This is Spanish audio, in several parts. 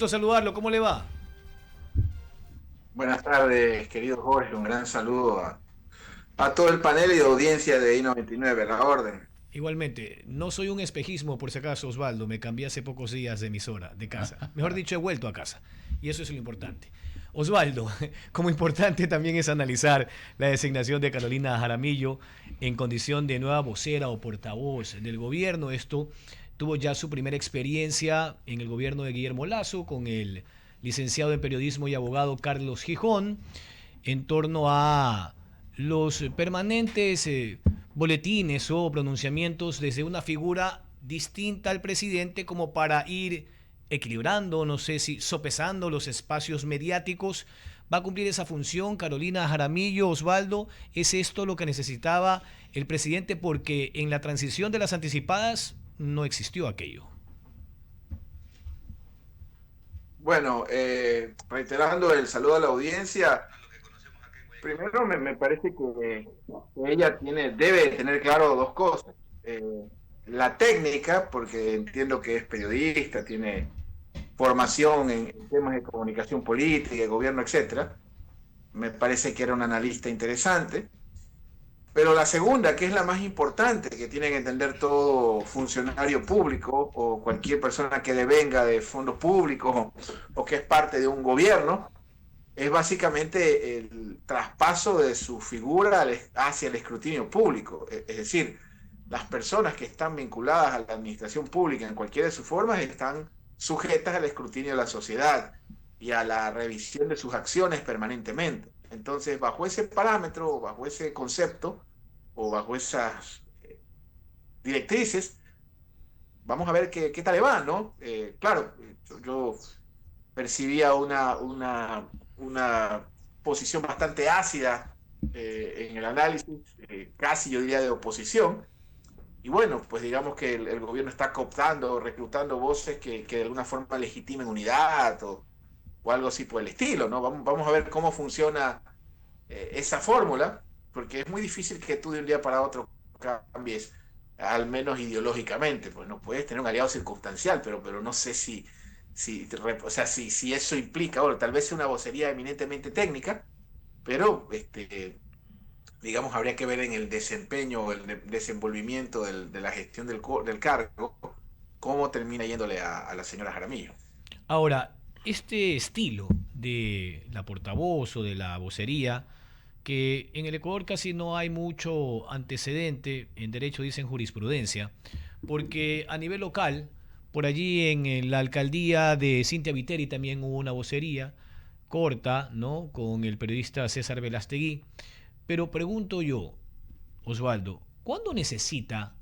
gusto saludarlo. ¿Cómo le va? Buenas tardes, querido Jorge. Un gran saludo a todo el panel y audiencia de I-99, la orden. Igualmente, no soy un espejismo por si acaso, Osvaldo. Me cambié hace pocos días de emisora, de casa. Mejor dicho, he vuelto a casa. Y eso es lo importante. Osvaldo, como importante también es analizar la designación de Carolina Jaramillo en condición de nueva vocera o portavoz del gobierno. Esto tuvo ya su primera experiencia en el gobierno de Guillermo Lasso con el licenciado en periodismo y abogado Carlos Gijón en torno a los permanentes boletines o pronunciamientos desde una figura distinta al presidente como para ir equilibrando, no sé si sopesando los espacios mediáticos. ¿Va a cumplir esa función Carolina Jaramillo, Osvaldo? ¿Es esto lo que necesitaba el presidente? Porque en la transición de las anticipadas no existió aquello. Bueno, reiterando el saludo a la audiencia, primero me parece que ella debe tener claro dos cosas. Eh, la técnica, porque entiendo que es periodista, tiene formación en temas de comunicación política, de gobierno, etcétera. Me parece que era un analista interesante. Pero la segunda, que es la más importante, que tiene que entender todo funcionario público o cualquier persona que devenga de fondos públicos o que es parte de un gobierno, es básicamente el traspaso de su figura hacia el escrutinio público. Es decir, las personas que están vinculadas a la administración pública en cualquiera de sus formas están sujetas al escrutinio de la sociedad y a la revisión de sus acciones permanentemente. Entonces, bajo ese parámetro, bajo ese concepto o bajo esas directrices, vamos a ver qué tal le va, ¿no? Claro, yo percibía una posición bastante ácida en el análisis, casi yo diría de oposición. Y bueno, pues digamos que el gobierno está cooptando, reclutando voces que de alguna forma legitimen unidad o algo así por el estilo, ¿no? Vamos a ver cómo funciona esa fórmula, porque es muy difícil que tú de un día para otro cambies, al menos ideológicamente, pues no puedes tener un aliado circunstancial, pero no sé o sea, si eso implica, bueno, tal vez sea una vocería eminentemente técnica, pero digamos, habría que ver en el desempeño o el desenvolvimiento de la gestión del cargo, cómo termina yéndole a la señora Jaramillo. Ahora, este estilo de la portavoz o de la vocería, que en el Ecuador casi no hay mucho antecedente, en derecho dicen jurisprudencia, porque a nivel local, por allí en la alcaldía de Cintia Viteri también hubo una vocería corta, ¿no? Con el periodista César Velastegui. Pero pregunto yo, Osvaldo, ¿cuándo necesita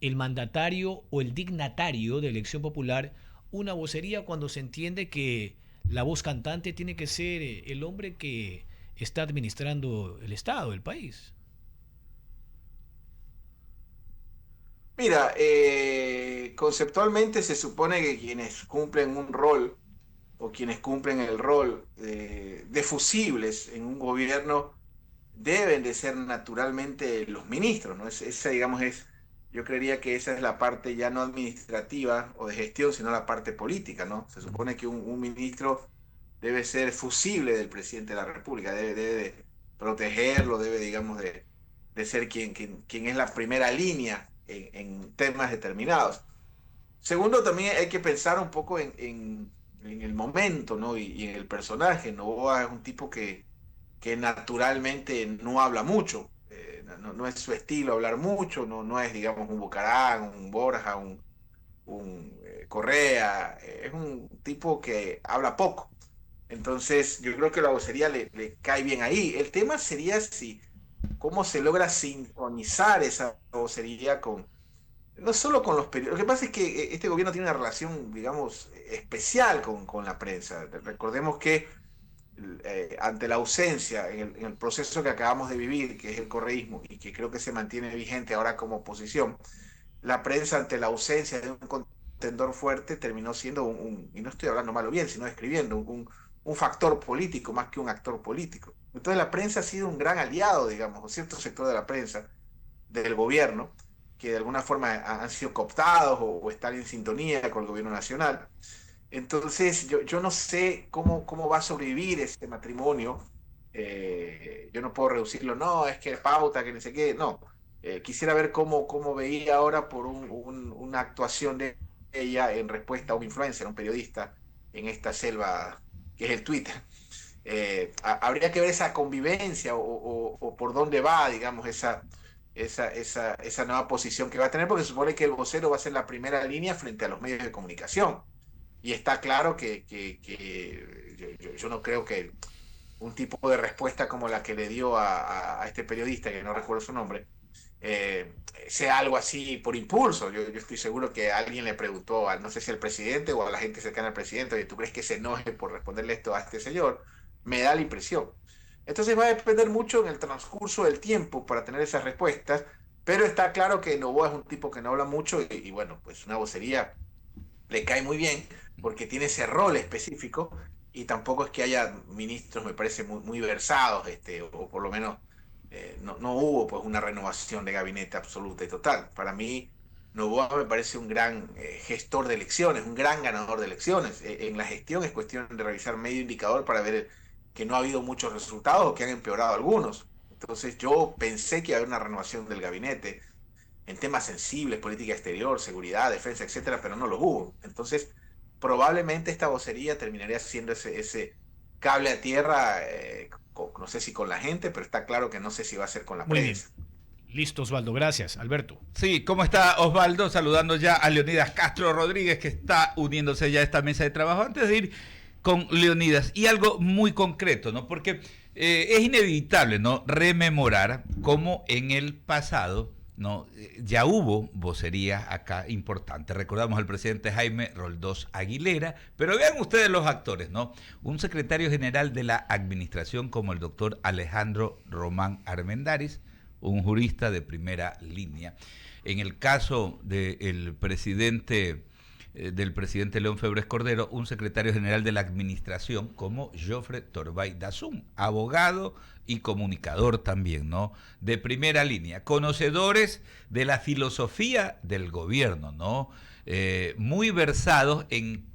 el mandatario o el dignatario de elección popular una vocería cuando se entiende que la voz cantante tiene que ser el hombre que está administrando el Estado, el país? Mira, conceptualmente se supone que quienes cumplen un rol o quienes cumplen el rol de fusibles en un gobierno deben de ser naturalmente los ministros, ¿no? Esa, digamos, yo creería que esa es la parte ya no administrativa o de gestión, sino la parte política, ¿no? Se supone que un ministro debe ser fusible del presidente de la República, debe de protegerlo, debe, digamos, de ser quien es la primera línea en temas determinados. Segundo, también hay que pensar un poco en el momento, ¿no? Y en el personaje. Novoa es un tipo que naturalmente no habla mucho. No es su estilo hablar mucho, no es, digamos, un Bucarán, un Borja, un Correa. Es un tipo que habla poco. Entonces, yo creo que la vocería le cae bien ahí. El tema sería si cómo se logra sintonizar esa vocería no solo con los periodistas. Lo que pasa es que este gobierno tiene una relación, digamos, especial con la prensa. Recordemos que ante la ausencia en el proceso que acabamos de vivir, que es el correísmo, y que creo que se mantiene vigente ahora como oposición, la prensa ante la ausencia de un contendor fuerte terminó siendo y no estoy hablando mal o bien, sino escribiendo, un factor político más que un actor político. Entonces la prensa ha sido un gran aliado, digamos, o cierto sector de la prensa, del gobierno, que de alguna forma han sido cooptados o están en sintonía con el gobierno nacional. Entonces, yo no sé cómo va a sobrevivir este matrimonio. Yo no puedo reducirlo, no, es que pauta, que no sé qué, no. Quisiera ver cómo veía ahora por una actuación de ella en respuesta a un influencer, un periodista, en esta selva que es el Twitter. Habría que ver esa convivencia o por dónde va, digamos, esa nueva posición que va a tener, porque se supone que el vocero va a ser la primera línea frente a los medios de comunicación. Y está claro que yo no creo que un tipo de respuesta como la que le dio a este periodista, que no recuerdo su nombre, sea algo así por impulso. Yo estoy seguro que alguien le preguntó, no sé si al presidente o a la gente cercana al presidente, oye, ¿tú crees que se enoje por responderle esto a este señor? Me da la impresión. Entonces va a depender mucho en el transcurso del tiempo para tener esas respuestas, pero está claro que Novoa es un tipo que no habla mucho y bueno, pues una vocería le cae muy bien porque tiene ese rol específico y tampoco es que haya ministros, me parece, muy versados, o por lo menos no hubo pues una renovación de gabinete absoluta y total. Para mí, Novoa me parece un gran gestor de elecciones, un gran ganador de elecciones. En la gestión es cuestión de revisar medio indicador para ver que no ha habido muchos resultados o que han empeorado algunos. Entonces yo pensé que iba a haber una renovación del gabinete en temas sensibles, política exterior, seguridad, defensa, etcétera, pero no lo hubo. Entonces, probablemente esta vocería terminaría siendo ese cable a tierra, no sé si con la gente, pero está claro que no sé si va a ser con la Muy bien. prensa. Listo, Osvaldo. Gracias, Alberto. Sí, ¿cómo está Osvaldo? Saludando ya a Leonidas Castro Rodríguez, que está uniéndose ya a esta mesa de trabajo. Antes de ir con Leonidas, y algo muy concreto, ¿no? Porque es inevitable, ¿no? Rememorar cómo en el pasado, ¿no? Ya hubo vocerías acá importantes. Recordamos al presidente Jaime Roldós Aguilera, pero vean ustedes los actores, ¿no? Un secretario general de la administración como el doctor Alejandro Román Armendáriz, un jurista de primera línea. En el caso del presidente León Febres Cordero, un secretario general de la administración como Jofre Torbay Dazún, abogado y comunicador también, ¿no? De primera línea, conocedores de la filosofía del gobierno, ¿no? Muy versados en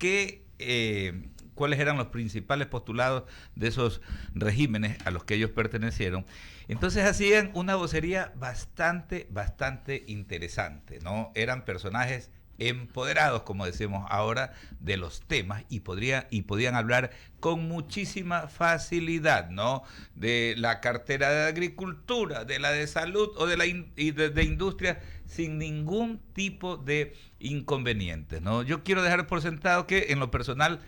cuáles eran los principales postulados de esos regímenes a los que ellos pertenecieron. Entonces hacían una vocería bastante interesante, ¿no? Eran personajes empoderados, como decimos ahora, de los temas y podían hablar con muchísima facilidad, ¿no? De la cartera de agricultura, de la de salud o de industria, sin ningún tipo de inconvenientes, ¿no? Yo quiero dejar por sentado que en lo personal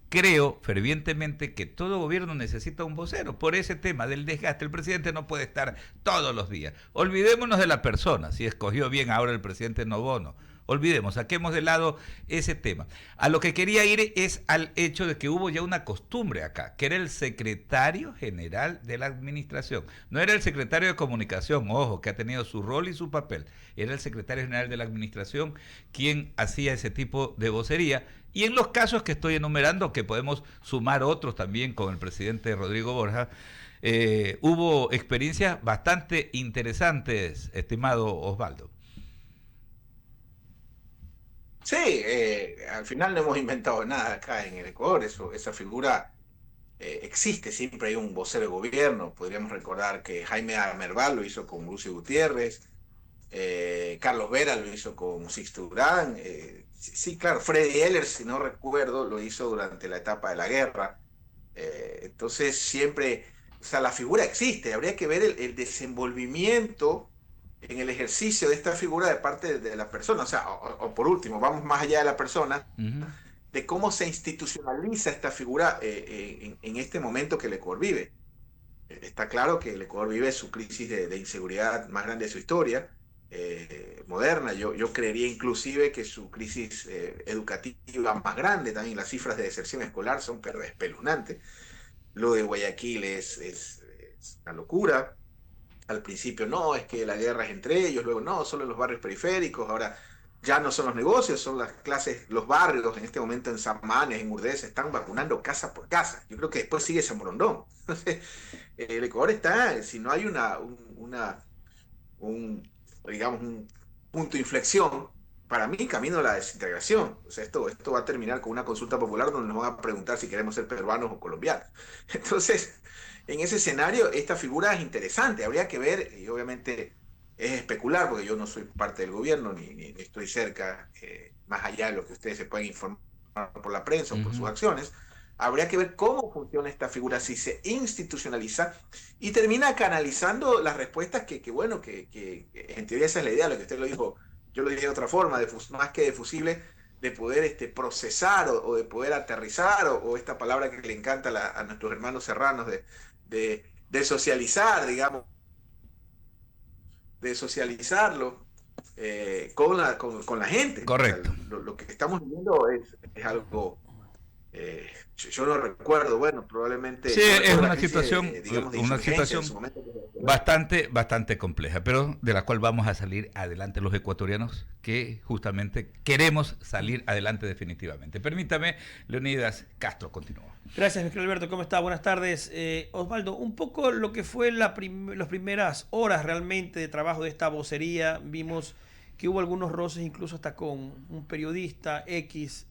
creo fervientemente que todo gobierno necesita un vocero por ese tema del desgaste. El presidente no puede estar todos los días. Olvidémonos de la persona, si escogió bien ahora el presidente Nobono. Olvidemos, saquemos de lado ese tema. A lo que quería ir es al hecho de que hubo ya una costumbre acá, que era el secretario general de la administración. No era el secretario de comunicación, ojo, que ha tenido su rol y su papel. Era el secretario general de la administración quien hacía ese tipo de vocería. Y en los casos que estoy enumerando, que podemos sumar otros también con el presidente Rodrigo Borja, hubo experiencias bastante interesantes, estimado Osvaldo. Sí, al final no hemos inventado nada acá en el Ecuador, esa figura existe, siempre hay un vocero de gobierno. Podríamos recordar que Jaime Amerval lo hizo con Lucio Gutiérrez, Carlos Vera lo hizo con Sixto Durán, sí, claro, Freddy Heller, si no recuerdo, lo hizo durante la etapa de la guerra. Entonces siempre, o sea, la figura existe, habría que ver el desenvolvimiento en el ejercicio de esta figura de parte de la persona, o sea, o por último, vamos más allá de la persona, Uh-huh. de cómo se institucionaliza esta figura en este momento que el Ecuador vive. Está claro que el Ecuador vive su crisis de inseguridad más grande de su historia moderna. Yo creería inclusive que su crisis educativa más grande, también las cifras de deserción escolar son pero espeluznantes. Lo de Guayaquil es una locura. Al principio no, es que la guerra es entre ellos, luego no, solo en los barrios periféricos, ahora ya no son los negocios, son las clases, los barrios, en este momento en Samanes, en Urdesa, se están vacunando casa por casa. Yo creo que después sigue San Borondón. Entonces, el Ecuador está, si no hay un, digamos, un punto de inflexión para mí, camino a la desintegración. O sea, esto va a terminar con una consulta popular donde nos van a preguntar si queremos ser peruanos o colombianos. Entonces, en ese escenario, esta figura es interesante. Habría que ver, y obviamente es especular, porque yo no soy parte del gobierno, ni estoy cerca, más allá de lo que ustedes se pueden informar por la prensa o por sus acciones. Habría que ver cómo funciona esta figura, si se institucionaliza y termina canalizando las respuestas que en teoría esa es la idea, lo que usted lo dijo, yo lo dije de otra forma, más que de fusible, de poder procesar o de poder aterrizar, o esta palabra que le encanta a nuestros hermanos serranos, de socializar, digamos, de socializarlo con la gente. Correcto. O sea, lo que estamos viendo es algo... yo no recuerdo, bueno, probablemente... Sí, no es una crisis situación, una situación bastante compleja, pero de la cual vamos a salir adelante los ecuatorianos que justamente queremos salir adelante definitivamente. Permítame, Leonidas Castro, continúa. Gracias, Miguel Alberto. ¿Cómo está? Buenas tardes. Osvaldo, un poco lo que fue las primeras horas realmente de trabajo de esta vocería, vimos que hubo algunos roces incluso hasta con un periodista X,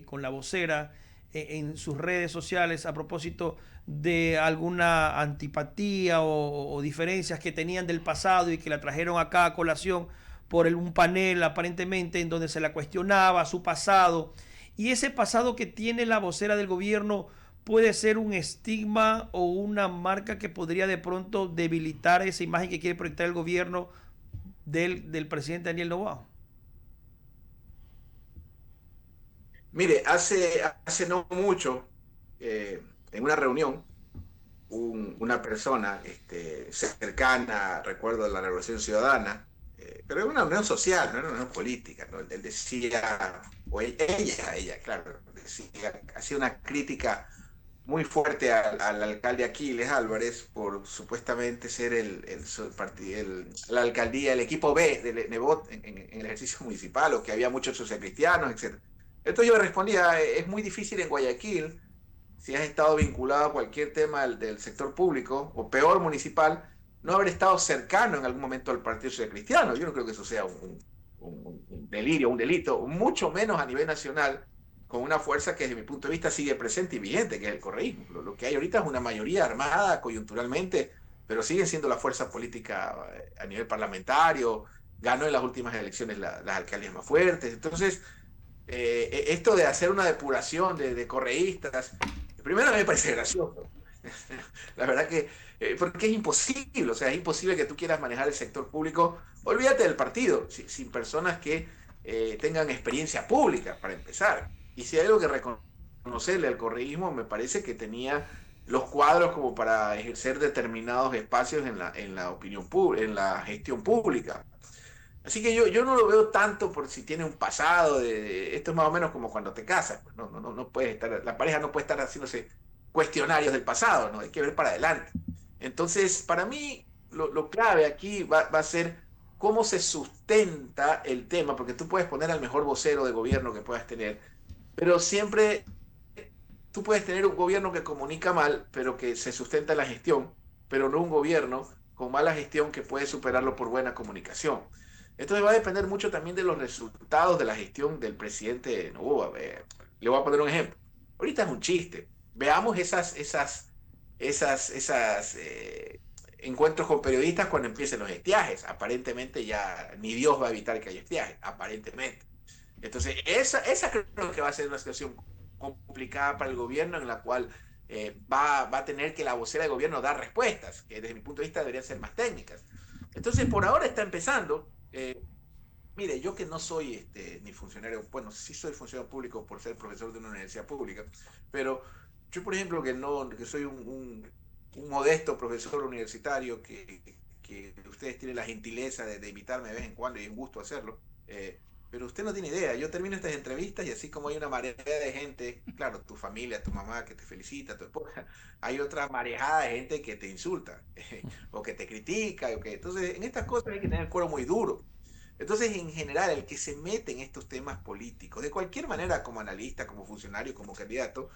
con la vocera, en sus redes sociales a propósito de alguna antipatía o diferencias que tenían del pasado y que la trajeron acá a colación por un panel aparentemente en donde se la cuestionaba su pasado. Y ese pasado que tiene la vocera del gobierno puede ser un estigma o una marca que podría de pronto debilitar esa imagen que quiere proyectar el gobierno del presidente Daniel Noboa. Mire, hace no mucho, en una reunión, una persona cercana, recuerdo, de la Revolución Ciudadana, pero era una reunión social, no era una reunión política, ¿no? Él decía, o ella, claro, hacía una crítica muy fuerte al alcalde Aquiles Álvarez por supuestamente ser la alcaldía, el equipo B de Nebot en el ejercicio municipal, o que había muchos sociocristianos, etc. Entonces yo le respondía, es muy difícil en Guayaquil, si has estado vinculado a cualquier tema del sector público, o peor municipal, no haber estado cercano en algún momento al Partido Social Cristiano. Yo no creo que eso sea un delirio, un delito, mucho menos a nivel nacional, con una fuerza que desde mi punto de vista sigue presente y vigente, que es el correísmo. Lo que hay ahorita es una mayoría armada coyunturalmente, pero sigue siendo la fuerza política a nivel parlamentario, ganó en las últimas elecciones las alcaldías más fuertes. Entonces, esto de hacer una depuración de correístas, primero me parece gracioso. La verdad que, porque es imposible, o sea, es imposible que tú quieras manejar el sector público, olvídate del partido, sin personas que tengan experiencia pública, para empezar. Y si hay algo que reconocerle al correísmo, me parece que tenía los cuadros como para ejercer determinados espacios en la opinión pública, en la gestión pública. Así que yo no lo veo tanto por si tiene un pasado, esto es más o menos como cuando te casas, pues no puede estar, la pareja no puede estar haciéndose cuestionarios del pasado, ¿no? Hay que ver para adelante. Entonces, para mí, lo clave aquí va a ser cómo se sustenta el tema, porque tú puedes poner al mejor vocero de gobierno que puedas tener, pero siempre tú puedes tener un gobierno que comunica mal, pero que se sustenta en la gestión, pero no un gobierno con mala gestión que puede superarlo por buena comunicación. Entonces va a depender mucho también de los resultados de la gestión del presidente Noboa. Le voy a poner un ejemplo. Ahorita es un chiste. Veamos esas encuentros con periodistas cuando empiecen los estiajes. Aparentemente ya ni Dios va a evitar que haya estiajes, aparentemente. Entonces esa creo que va a ser una situación complicada para el gobierno, en la cual va a tener que la vocera de gobierno dar respuestas, que desde mi punto de vista deberían ser más técnicas. Entonces por ahora está empezando. Mire, yo que no soy ni funcionario, bueno, sí soy funcionario público por ser profesor de una universidad pública, pero yo, por ejemplo, que soy un modesto profesor universitario, que ustedes tienen la gentileza de invitarme de vez en cuando, y es un gusto hacerlo, pero usted no tiene idea. Yo termino estas entrevistas y así como hay una marea de gente, claro, tu familia, tu mamá que te felicita, tu esposa, hay otra marejada de gente que te insulta o que te critica. Entonces, en estas cosas hay que tener el cuero muy duro. Entonces, en general, el que se mete en estos temas políticos, de cualquier manera, como analista, como funcionario, como candidato,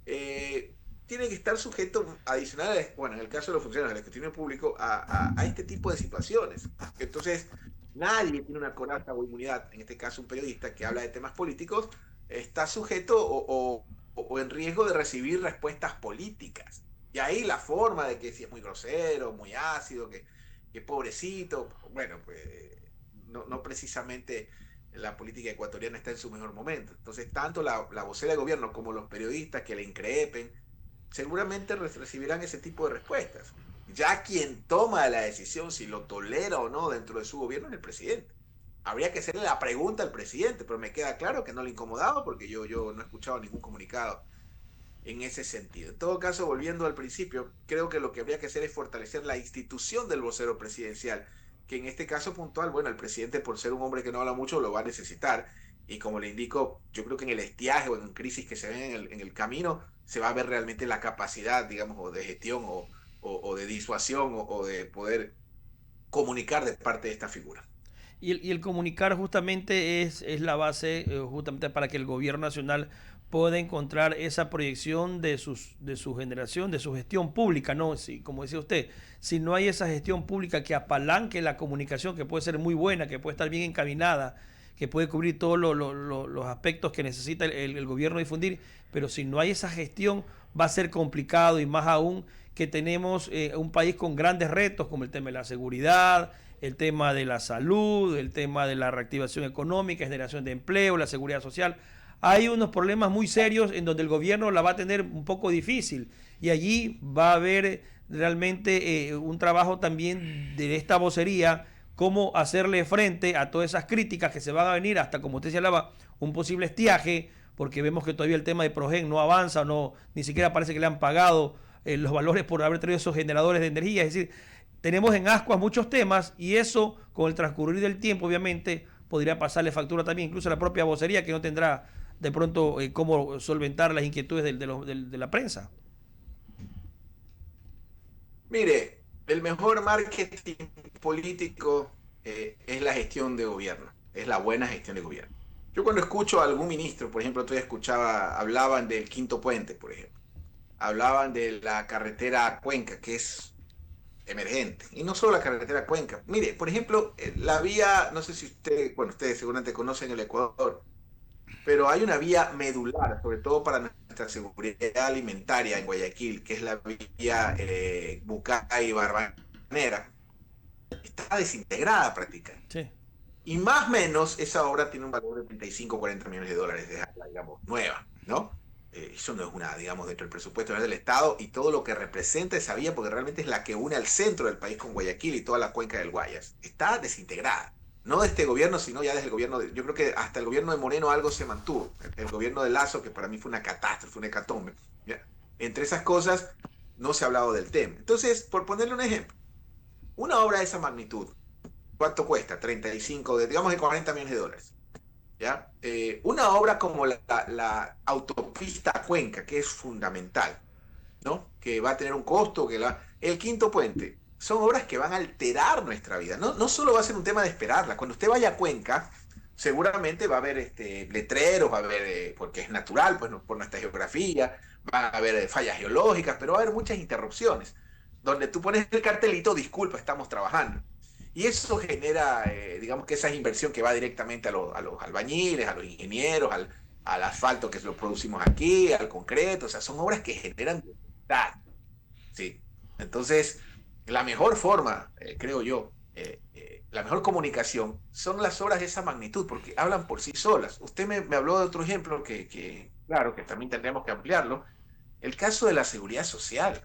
tiene que estar sujeto adicional, bueno, en el caso de los funcionarios del escrutinio público, a este tipo de situaciones. Entonces, nadie tiene una coraza o inmunidad, en este caso un periodista que habla de temas políticos, está sujeto o en riesgo de recibir respuestas políticas. Y ahí la forma de que si es muy grosero, muy ácido, que pobrecito, bueno, pues no precisamente la política ecuatoriana está en su mejor momento. Entonces, tanto la vocera de gobierno como los periodistas que le increpen, seguramente recibirán ese tipo de respuestas. Ya quien toma la decisión si lo tolera o no dentro de su gobierno es el presidente. Habría que hacerle la pregunta al presidente, pero me queda claro que no le incomodaba porque yo no he escuchado ningún comunicado en ese sentido. En todo caso, volviendo al principio, creo que lo que habría que hacer es fortalecer la institución del vocero presidencial, que en este caso puntual, bueno, el presidente por ser un hombre que no habla mucho lo va a necesitar, y como le indico, yo creo que en el estiaje o en crisis que se ven en el camino, se va a ver realmente la capacidad, digamos, o de gestión o de disuasión o de poder comunicar de parte de esta figura. Y el comunicar justamente es la base justamente para que el gobierno nacional pueda encontrar esa proyección de su generación, de su gestión pública, ¿no? Si, como decía usted, si no hay esa gestión pública que apalanque la comunicación, que puede ser muy buena, que puede estar bien encaminada, que puede cubrir todos los aspectos que necesita el gobierno difundir, pero si no hay esa gestión va a ser complicado, y más aún que tenemos un país con grandes retos como el tema de la seguridad, el tema de la salud, el tema de la reactivación económica, generación de empleo, la seguridad social. Hay unos problemas muy serios en donde el gobierno la va a tener un poco difícil, y allí va a haber realmente un trabajo también de esta vocería, cómo hacerle frente a todas esas críticas que se van a venir, hasta, como usted señalaba, un posible estiaje, porque vemos que todavía el tema de Progen no avanza, ni siquiera parece que le han pagado los valores por haber traído esos generadores de energía. Es decir, tenemos en ascuas muchos temas, y eso, con el transcurrir del tiempo, obviamente, podría pasarle factura también incluso a la propia vocería, que no tendrá de pronto cómo solventar las inquietudes de la prensa. Mire, el mejor marketing político es la gestión de gobierno, es la buena gestión de gobierno. Yo cuando escucho a algún ministro, por ejemplo, hablaban del quinto puente, por ejemplo, hablaban de la carretera a Cuenca, que es emergente, y no solo la carretera a Cuenca. Mire, por ejemplo, la vía, no sé si ustedes seguramente conocen el Ecuador, pero hay una vía medular, sobre todo para nuestra seguridad alimentaria en Guayaquil, que es la vía Bucay-Barbanera. Está desintegrada prácticamente. Sí. Y más o menos esa obra tiene un valor de 35 o 40 millones de dólares, digamos, nueva, ¿no? Eso no es una, digamos, dentro del presupuesto del Estado, y todo lo que representa esa vía, porque realmente es la que une al centro del país con Guayaquil y toda la cuenca del Guayas. Está desintegrada. No de este gobierno, sino ya desde el gobierno yo creo que hasta el gobierno de Moreno algo se mantuvo. El gobierno de Lazo, que para mí fue una catástrofe, una hecatombe. ¿Ya? Entre esas cosas, no se ha hablado del tema. Entonces, por ponerle un ejemplo, una obra de esa magnitud, ¿cuánto cuesta? 35, digamos de 40 millones de dólares. ¿Ya? Una obra como la autopista Cuenca, que es fundamental, ¿no? Que va a tener un costo, el quinto puente. Son obras que van a alterar nuestra vida. No solo va a ser un tema de esperarla. Cuando usted vaya a Cuenca, seguramente va a haber letreros, va a haber, porque es natural, pues por nuestra geografía, va a haber fallas geológicas, pero va a haber muchas interrupciones, donde tú pones el cartelito, disculpa, estamos trabajando. Y eso genera, digamos que esa inversión que va directamente a los albañiles, a los ingenieros, al asfalto que lo producimos aquí, al concreto. O sea, son obras que generan dificultad. ¿Sí? Entonces, la mejor forma, creo yo, la mejor comunicación son las obras de esa magnitud, porque hablan por sí solas. Usted me habló de otro ejemplo claro, que también tendremos que ampliarlo. El caso de la seguridad social.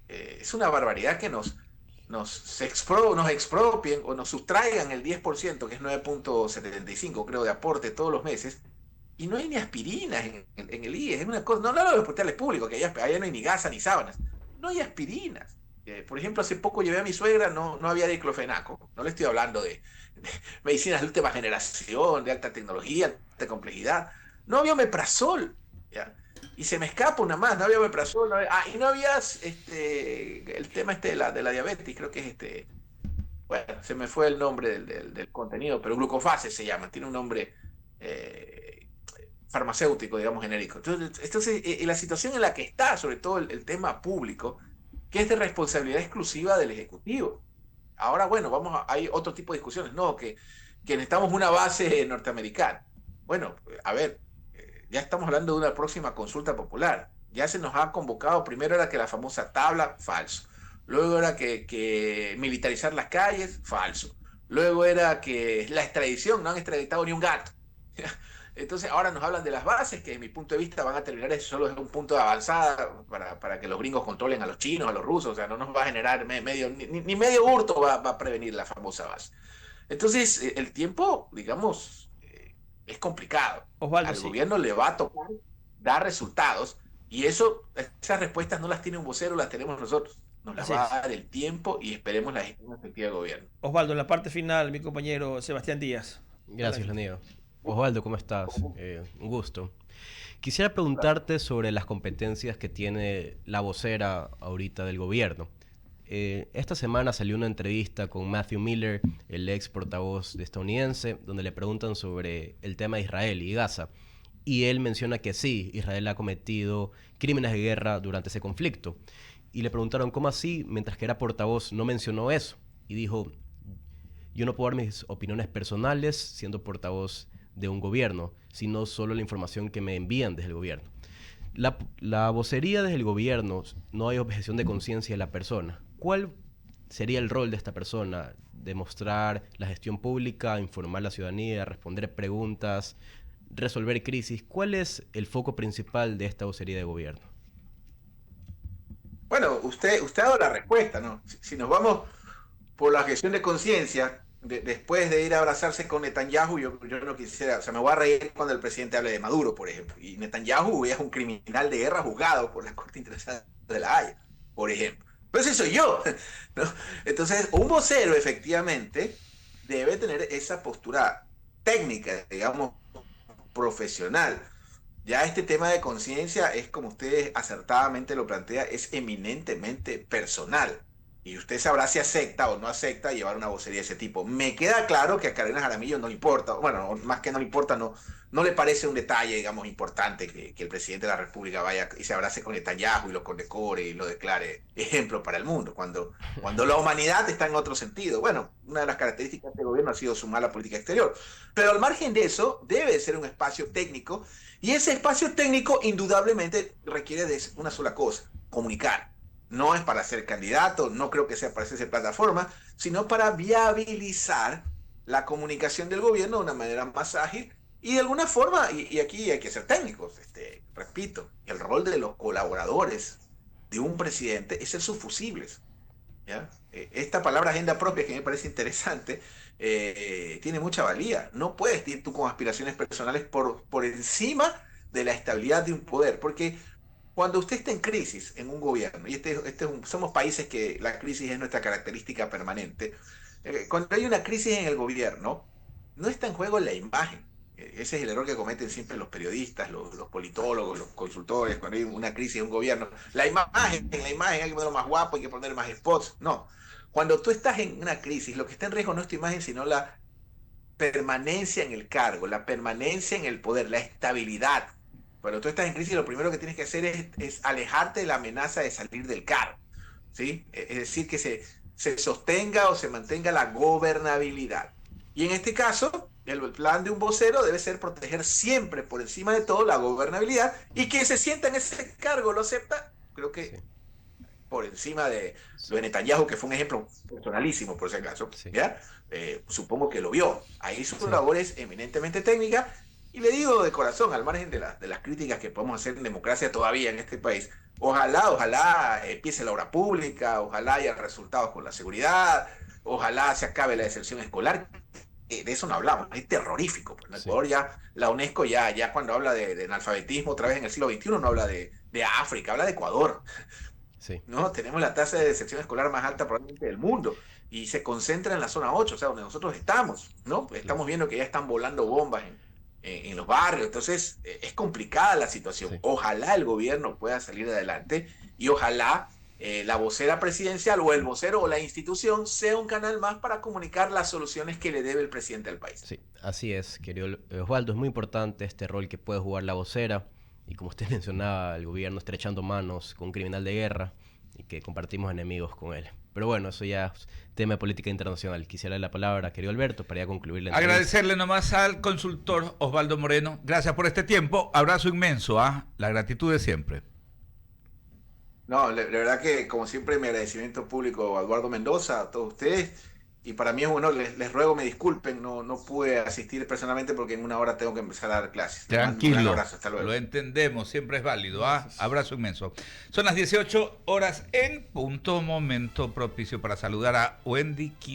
Es una barbaridad que nos expropien o nos sustraigan el 10%, que es 9.75, creo, de aporte todos los meses, y no hay ni aspirinas en el IES. Es una cosa, no de los hospitales públicos, que allá no hay ni gasa ni sábanas. No hay aspirinas. Por ejemplo, hace poco llevé a mi suegra, no había diclofenaco. No le estoy hablando de medicinas de última generación, de alta tecnología, alta complejidad. No había omeprazol, ¿ya? Y se me escapa una más, no había omeprazol, y no había el tema de la diabetes, creo que es bueno, se me fue el nombre del contenido, pero glucofase se llama, tiene un nombre farmacéutico, digamos, genérico. Entonces la situación en la que está, sobre todo el tema público, que es de responsabilidad exclusiva del Ejecutivo. Ahora, bueno, hay otro tipo de discusiones. No, que necesitamos una base norteamericana. Bueno, a ver, ya estamos hablando de una próxima consulta popular. Ya se nos ha convocado, primero era que la famosa tabla, falso. Luego era que militarizar las calles, falso. Luego era que la extradición, no han extraditado ni un gato. Entonces ahora nos hablan de las bases, que desde mi punto de vista van a terminar, eso solo es un punto de avanzada para que los gringos controlen a los chinos, a los rusos, o sea, no nos va a generar ni medio hurto va a prevenir la famosa base. Entonces, el tiempo, digamos, es complicado. Osvaldo, Al sí. gobierno le va a tocar dar resultados y esas respuestas no las tiene un vocero, las tenemos nosotros. Nos las Así va es. a dar el tiempo y esperemos la gestión efectiva del gobierno. Osvaldo, en la parte final, mi compañero Sebastián Díaz. Gracias, Leonido. Osvaldo, ¿cómo estás? Un gusto. Quisiera preguntarte sobre las competencias que tiene la vocera ahorita del gobierno. Esta semana salió una entrevista con Matthew Miller, el ex portavoz estadounidense, donde le preguntan sobre el tema de Israel y Gaza. Y él menciona que sí, Israel ha cometido crímenes de guerra durante ese conflicto. Y le preguntaron cómo así, mientras que era portavoz, no mencionó eso. Y dijo, yo no puedo dar mis opiniones personales siendo portavoz de un gobierno, sino solo la información que me envían desde el gobierno. La vocería desde el gobierno, no hay objeción de conciencia de la persona. ¿Cuál sería el rol de esta persona? Demostrar la gestión pública, informar a la ciudadanía, responder preguntas, resolver crisis. ¿Cuál es el foco principal de esta vocería de gobierno? Bueno, usted ha dado la respuesta, ¿no? Si nos vamos por la gestión de conciencia, después de ir a abrazarse con Netanyahu, yo no quisiera, o sea, me voy a reír cuando el presidente hable de Maduro, por ejemplo. Y Netanyahu es un criminal de guerra juzgado por la Corte Internacional de la Haya, por ejemplo. Pero ese soy yo, ¿no? Entonces, un vocero efectivamente debe tener esa postura técnica, digamos, profesional. Ya este tema de conciencia es, como usted acertadamente lo plantea, es eminentemente personal. Y usted sabrá si acepta o no acepta llevar una vocería de ese tipo. Me queda claro que a Carolina Jaramillo no le importa, bueno, más que no le importa, no le parece un detalle, digamos, importante que el presidente de la República vaya y se abrace con Netanyahu y lo condecore y lo declare ejemplo para el mundo, cuando la humanidad está en otro sentido. Bueno, una de las características de este gobierno ha sido su mala política exterior. Pero al margen de eso, debe ser un espacio técnico, y ese espacio técnico indudablemente requiere de una sola cosa: comunicar. No es para ser candidato, no creo que sea para hacerse plataforma, sino para viabilizar la comunicación del gobierno de una manera más ágil y de alguna forma, y aquí hay que ser técnicos, repito, el rol de los colaboradores de un presidente es ser sus fusibles, ¿ya? Esta palabra agenda propia, que me parece interesante, tiene mucha valía. No puedes ir tú con aspiraciones personales por encima de la estabilidad de un poder, porque cuando usted está en crisis en un gobierno, y somos países que la crisis es nuestra característica permanente, cuando hay una crisis en el gobierno, no está en juego la imagen. Ese es el error que cometen siempre los periodistas, los politólogos, los consultores, cuando hay una crisis en un gobierno. La imagen hay que ponerlo más guapo, hay que poner más spots. No. Cuando tú estás en una crisis, lo que está en riesgo no es tu imagen, sino la permanencia en el cargo, la permanencia en el poder, la estabilidad. Cuando tú estás en crisis, lo primero que tienes que hacer es alejarte de la amenaza de salir del cargo, ¿sí? Es decir, que se sostenga o se mantenga la gobernabilidad. Y en este caso, el plan de un vocero debe ser proteger siempre por encima de todo la gobernabilidad, y quien se sienta en ese cargo lo acepta, creo que sí, por encima de lo de Netanyahu, que fue un ejemplo personalísimo por ese caso, sí. ¿Ya? Supongo que lo vio. Ahí su labor es eminentemente técnica. Y le digo de corazón, al margen de las críticas que podemos hacer en democracia todavía en este país, ojalá empiece la obra pública, ojalá haya resultados con la seguridad, ojalá se acabe la deserción escolar. De eso no hablamos, es terrorífico. En Ecuador ya, la UNESCO ya cuando habla de analfabetismo otra vez en el siglo XXI no habla de África, habla de Ecuador. Sí. ¿No? Tenemos la tasa de deserción escolar más alta probablemente del mundo, y se concentra en la zona 8, o sea, donde nosotros estamos, ¿no? Estamos viendo que ya están volando bombas en los barrios. Entonces es complicada la situación. Sí. Ojalá el gobierno pueda salir adelante, y ojalá la vocera presidencial o el vocero o la institución sea un canal más para comunicar las soluciones que le debe el presidente al país. Sí, así es, querido Osvaldo. Es muy importante este rol que puede jugar la vocera, y como usted mencionaba, el gobierno estrechando manos con un criminal de guerra. y que compartimos enemigos con él. Pero bueno, eso ya es tema de política internacional. Quisiera la palabra, querido Alberto, para ya concluir la entrevista. Agradecerle nomás al consultor Osvaldo Moreno. Gracias por este tiempo. Abrazo inmenso. La gratitud de siempre. No, la verdad que como siempre mi agradecimiento público a Eduardo Mendoza, a todos ustedes. Y para mí es un honor, les ruego me disculpen, no pude asistir personalmente porque en una hora tengo que empezar a dar clases. Tranquilo, un abrazo, hasta luego. Lo entendemos, siempre es válido. Abrazo inmenso. Son las 18 horas en punto, momento propicio para saludar a Wendy Quiroz.